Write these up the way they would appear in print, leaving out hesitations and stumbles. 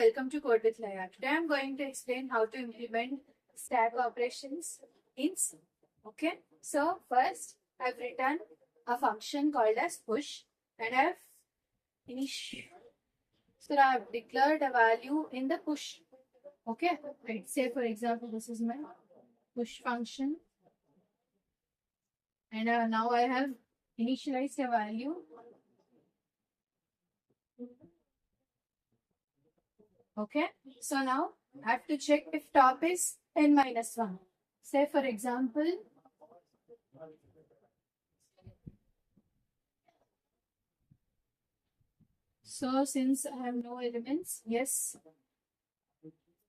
welcome to Code with Laya. Today I'm going to explain how to implement stack operations in C. Okay, so first I've written a function called as push and I've declared a value in the push. Okay, right. Say for example, this is my push function, and now I have initialized a value. Okay, so now I have to check if top is n minus 1. Say for example, so since I have no elements, yes.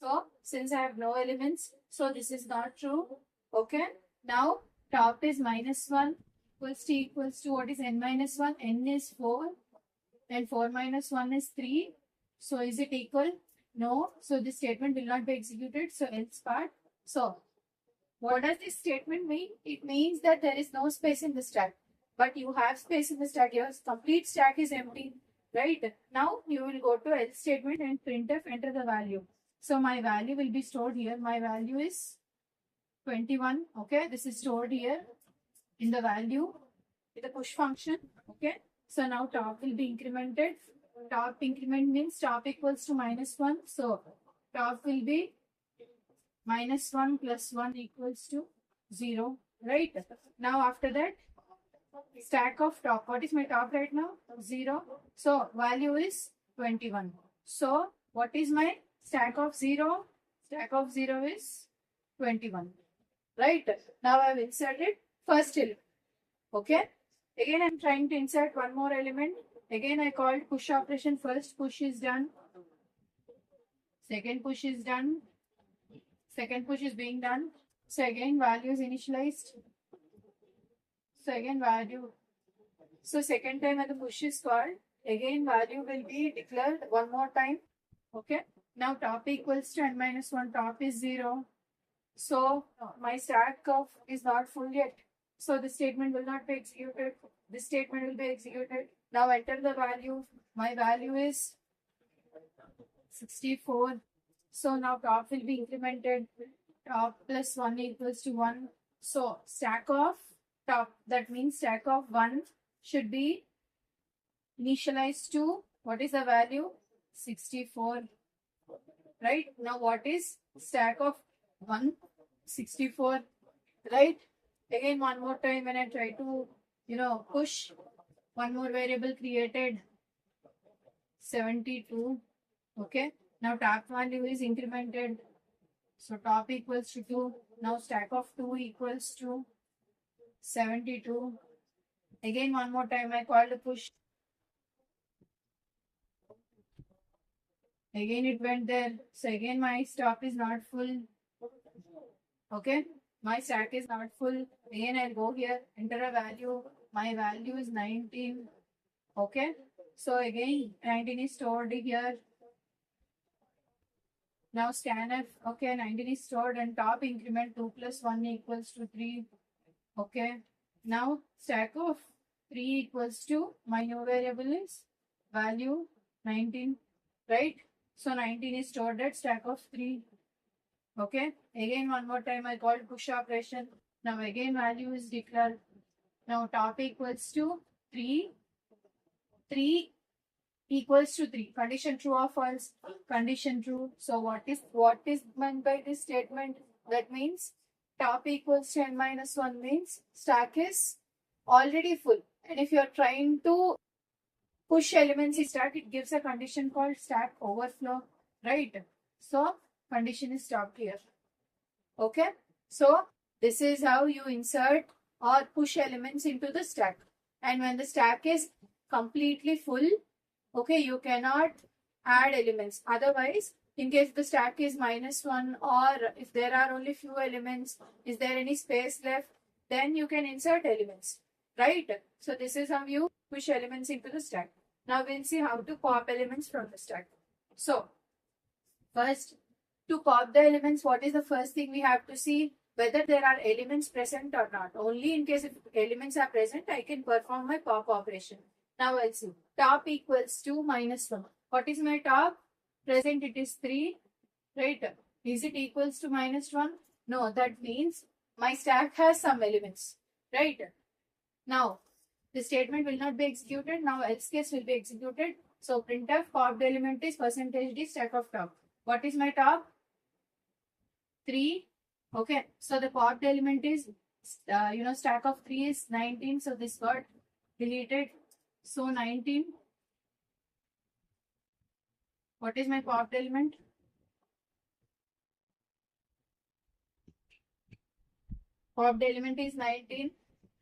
So since I have no elements, so this is not true. Okay, now top is minus 1 equals to what is n minus 1? N is 4 and 4 minus 1 is 3. So is it equal? No. So this statement will not be executed. So else part. So what does this statement mean? It means that there is no space in the stack, but you have space in the stack. Your complete stack is empty, right? Now you will go to else statement and printf, enter the value. So my value will be stored here. My value is 21. Okay, this is stored here in the value with the push function. Okay, so now top will be incremented. Top increment means top equals to minus 1. So top will be minus 1 plus 1 equals to 0, right? Now after that, stack of top. What is my top right now? 0. So value is 21. So what is my stack of 0? Stack of 0 is 21, right? Now I have inserted first element. Okay. Again, I'm trying to insert one more element. Again, I called push operation. First push is done. Second push is done. Second push is being done. So again, value is initialized. So again, value. So second time when the push is called, again value will be declared one more time. Okay. Now top equals to n minus 1. Top is 0. So my stack of is not full yet. So the statement will not be executed. This statement will be executed. Now enter the value. My value is 64. So now top will be incremented. Top plus 1 equals to 1. So stack of top, that means stack of 1 should be initialized to, what is the value? 64. Right? Now what is stack of 1? 64. Right? Again, one more time when I try to, push, one more variable created, 72. Okay. Now top value is incremented. So top equals to 2. Now stack of 2 equals to 72. Again, one more time I called a push. Again it went there. So again my stack is not full. Okay. My stack is not full. Again I'll go here, enter a value. My value is 19. Okay. So again 19 is stored here. Now scanf. Okay, 19 is stored and top increment 2 plus 1 equals to 3. Okay. Now stack of 3 equals to, my new variable is value 19. Right. So 19 is stored at stack of 3. Okay. Again, one more time I called push operation. Now again value is declared. Now top equals to 3. 3 equals to 3. Condition true or false? Condition true. So what is meant by this statement? That means top equals to n minus 1 means stack is already full. And if you are trying to push elements in stack, it gives a condition called stack overflow. Right? So condition is stopped here. Okay. So this is how you insert or push elements into the stack. And when the stack is completely full, okay, you cannot add elements. Otherwise, in case the stack is minus 1 or if there are only few elements, is there any space left? Then you can insert elements. Right? So this is how you push elements into the stack. Now we'll see how to pop elements from the stack. So first, to pop the elements, what is the first thing we have to see? Whether there are elements present or not. Only in case if elements are present, I can perform my pop operation. Now I'll see. Top equals to minus 1. What is my top? present it is 3, right? Is it equals to -1? No, that means my stack has some elements, right? Now, the statement will not be executed. Now, else case will be executed. So, printf popped element is %d stack of top. What is my top? 3. Okay. So, the popped element is, stack of 3 is 19. So, this got deleted. So, 19. What is my popped element? Popped element is 19.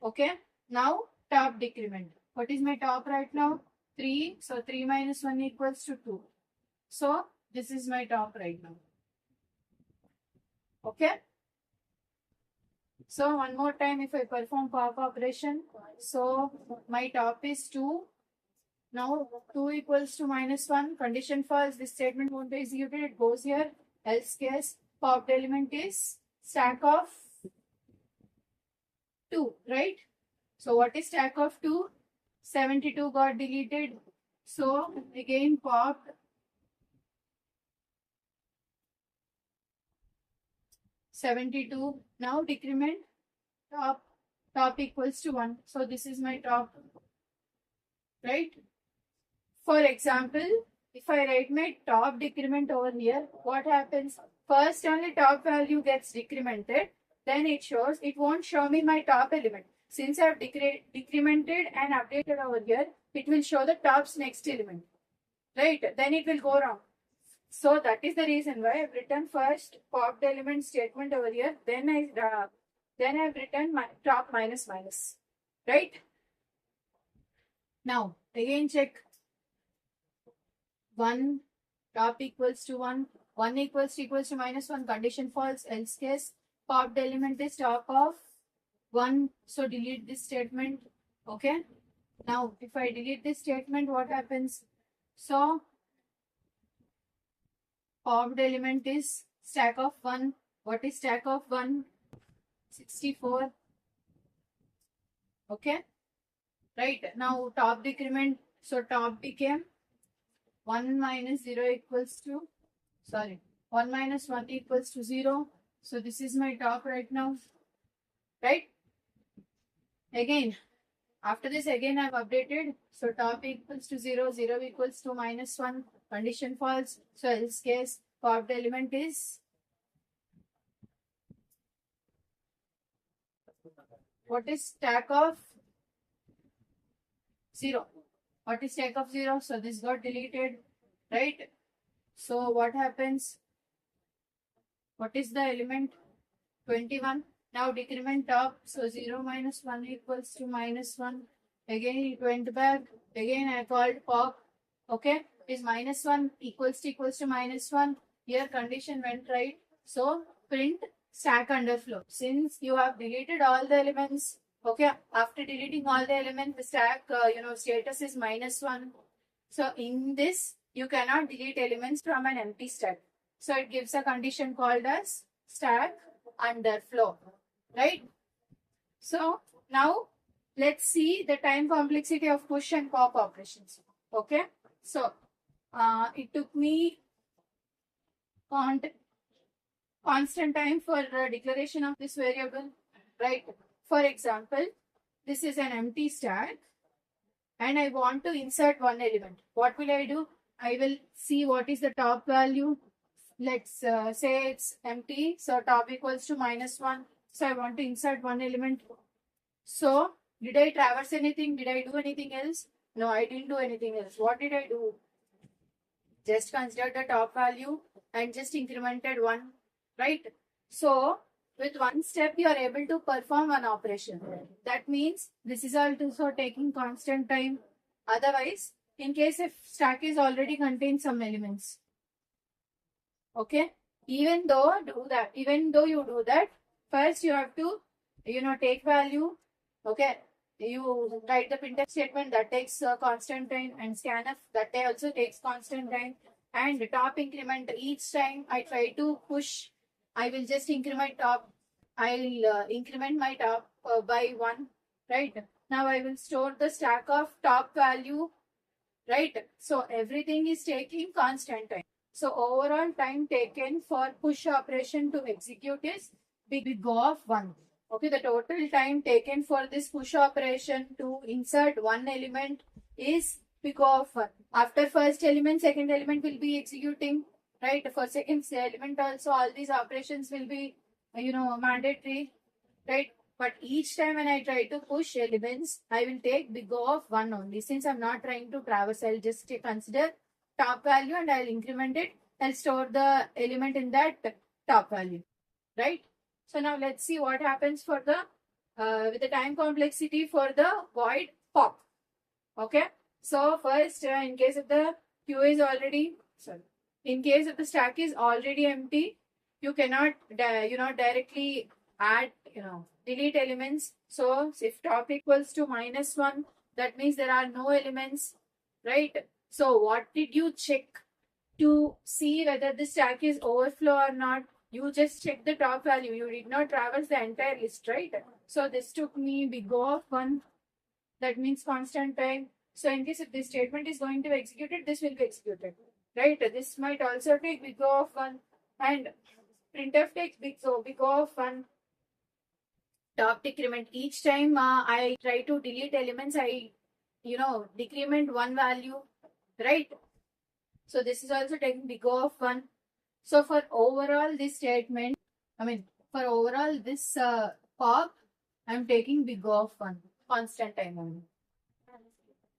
Okay. Now, top decrement. What is my top right now? 3. So, 3 minus 1 equals to 2. So, this is my top right now. Okay. So, one more time, if I perform pop operation, so my top is 2. Now, 2 equals to -1. Condition false. This statement won't be executed. It goes here. Else case, popped element is stack of 2, right? So, what is stack of 2? 72 got deleted. So, again popped 72. Now, decrement top equals to 1. So, this is my top, right? For example, if I write my top decrement over here, what happens? First, only top value gets decremented. Then it won't show me my top element. Since I have decremented and updated over here, it will show the top's next element, right? Then it will go wrong. So that is the reason why I've written first popped element statement over here. Then I've written my top minus, right? Now again check. 1 top equals to 1. 1 equals to -1. Condition false. Else case, popped element is top of 1. So delete this statement. Okay. Now if I delete this statement, what happens? So popped element is stack of 1. What is stack of 1? 64. Okay. Right. Now top decrement. So top became 1 minus 0 equals to, 1 minus 1 equals to 0. So this is my top right now, right? Again, after this again I've updated. So top equals to 0, 0 equals to -1, condition false. So else case, popped element is, what is stack of 0? What is stack of 0? So this got deleted, right? So what happens? What is the element? 21. Now decrement top. So 0 minus 1 equals to -1. Again it went back. Again I called pop. Okay. Is -1 equals to -1. Here condition went right. So print stack underflow. Since you have deleted all the elements. Okay, after deleting all the elements, the stack, status is -1. So in this, you cannot delete elements from an empty stack. So it gives a condition called as stack underflow, right? So now let's see the time complexity of push and pop operations. Okay, so it took me constant time for declaration of this variable, right? For example, this is an empty stack and I want to insert one element. What will I do? I will see what is the top value. Let's say it's empty. So top equals to -1. So I want to insert one element. So did I traverse anything? Did I do anything else? No, I didn't do anything else. What did I do? Just consider the top value and just incremented 1, right? So with one step, you are able to perform one operation. That means this is also taking constant time. Otherwise, in case if stack is already contains some elements. Okay. Even though you do that, first you have to, take value. Okay. You write the printf statement that takes constant time, and scanf that also takes constant time, and the top increment each time I try to push. I will just increment top. I'll increment my top by 1, right? Now I will store the stack of top value, right? So everything is taking constant time. So overall time taken for push operation to execute is big O of 1. Okay, the total time taken for this push operation to insert one element is big O of 1. After first element, second element will be executing, right? For second element also, all these operations will be, mandatory, right? But each time when I try to push elements, I will take big O of 1 only. Since I'm not trying to traverse, I'll just consider top value and I'll increment it. I'll store the element in that top value, right? So now let's see what happens for the with the time complexity for the void pop. Okay. So first, in case of the queue is already in case of the stack is already empty, you cannot directly add delete elements. So if top equals to -1, that means there are no elements, right? So what did you check to see whether the stack is overflow or not? You just check the top value. You did not traverse the entire list, right? So this took me big O of 1. That means constant time. So in case if this statement is going to be executed, this will be executed, right? This might also take big O of 1, and printf takes big O of 1. Top decrement. Each time I try to delete elements, I decrement one value, right? So this is also taking big O of 1. So for overall this statement, for overall this pop, I'm taking big O of 1, constant time only.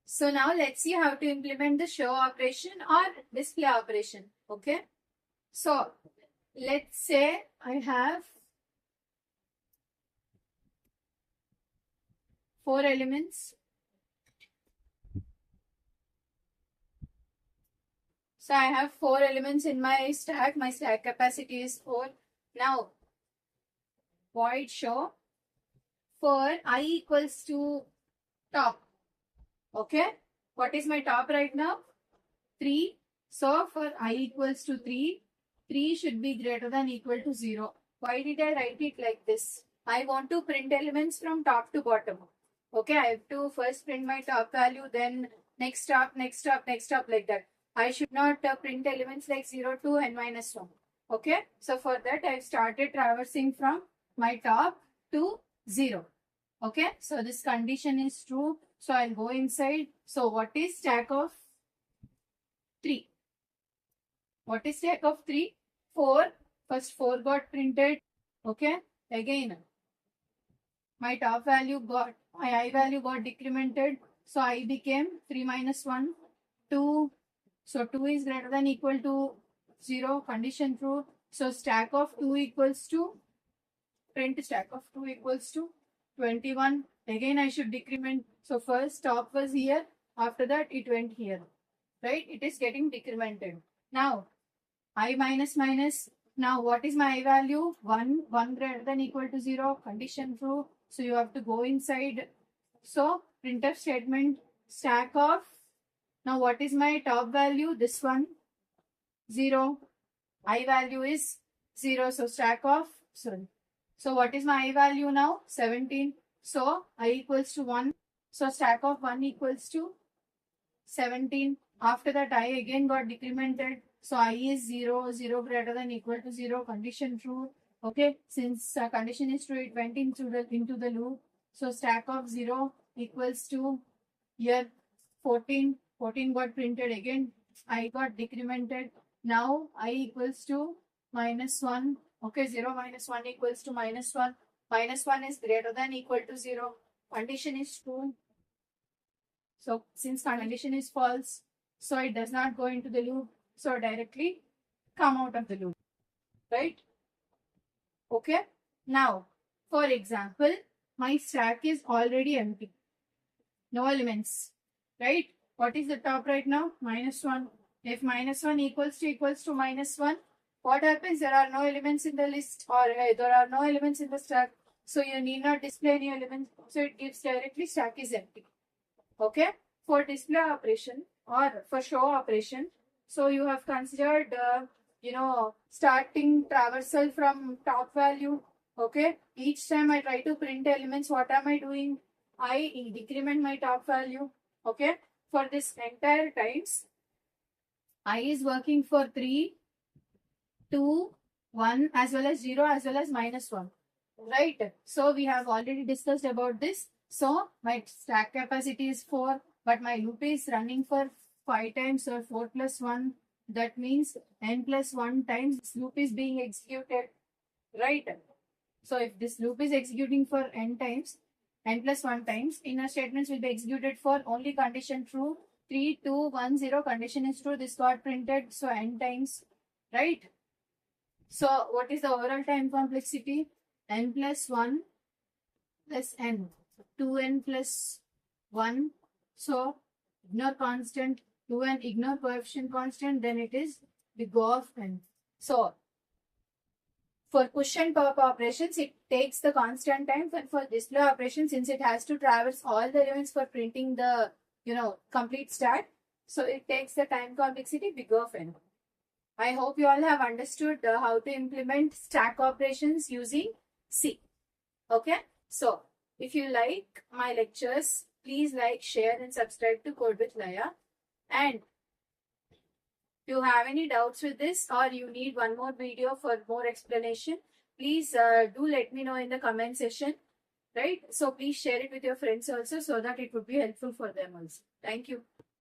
So now let's see how to implement the show operation or display operation. Okay. So let's say I have 4 elements. So I have 4 elements in my stack. My stack capacity is 4. Now, void show for I equals to top. Okay. What is my top right now? 3. So for I equals to 3, 3 should be greater than equal to 0. Why did I write it like this? I want to print elements from top to bottom. Okay. I have to first print my top value, then next top, next top, next top, like that. I should not print elements like 0 to n minus 1. Okay. So for that, I've started traversing from my top to 0. Okay. So this condition is true. So I'll go inside. So what is stack of 3? What is stack of 3? 4. First 4 got printed. Okay. Again, my top value got, my I value got decremented. So I became 3 minus 1, 2. So 2 is greater than equal to 0, condition true. So stack of 2 equals to, print stack of 2 equals to 21. Again I should decrement. So first top was here, after that it went here, right? It is getting decremented. Now I minus minus. Now what is my I value? 1, 1 greater than equal to 0, condition true. So you have to go inside. So printf statement, stack of, now what is my top value? This one, 0. I value is 0. So stack of, so what is my I value now? 17. So I equals to 1. So stack of 1 equals to 17. After that I again got decremented. So I is 0, 0 greater than equal to 0, condition true. Okay, since condition is true, it went into the loop. So stack of 0 equals to here 14. 14 got printed again. I got decremented. Now I equals to minus 1. Okay, 0 minus 1 equals to minus 1. Minus 1 is greater than equal to 0. Condition is true. So since condition is false, so it does not go into the loop. So directly come out of the loop, right? Okay. Now, for example, my stack is already empty. No elements, right? What is the top right now? Minus 1. If minus 1 equals to minus 1, what happens? There are no elements in the list, or there are no elements in the stack. So you need not display any elements. So it gives directly stack is empty. Okay. For display operation or for show operation, so you have considered, starting traversal from top value. Okay. Each time I try to print elements, what am I doing? I decrement my top value. Okay. For this entire times, I is working for 3, 2, 1 as well as 0 as well as -1. Right. So we have already discussed about this. So my stack capacity is 4, but my loop is running for 5 times, so 4 plus 1. That means n plus 1 times this loop is being executed. Right. So if this loop is executing for n times, n plus 1 times, inner statements will be executed for only condition true. 3, 2, 1, 0 condition is true. This got printed. So n times. Right. So what is the overall time complexity? N plus 1 plus n. 2n plus 1. So ignore constant. 2n, ignore coefficient constant. Then it is big O of n. So for push and pop operations, it takes the constant time. But for display operations, since it has to traverse all the elements for printing the complete stack, so it takes the time complexity big O of n. I hope you all have understood how to implement stack operations using C. Okay. So if you like my lectures, please like, share and subscribe to Code with Laya. And if you have any doubts with this or you need one more video for more explanation, please do let me know in the comment section. Right. So please share it with your friends also so that it would be helpful for them also. Thank you.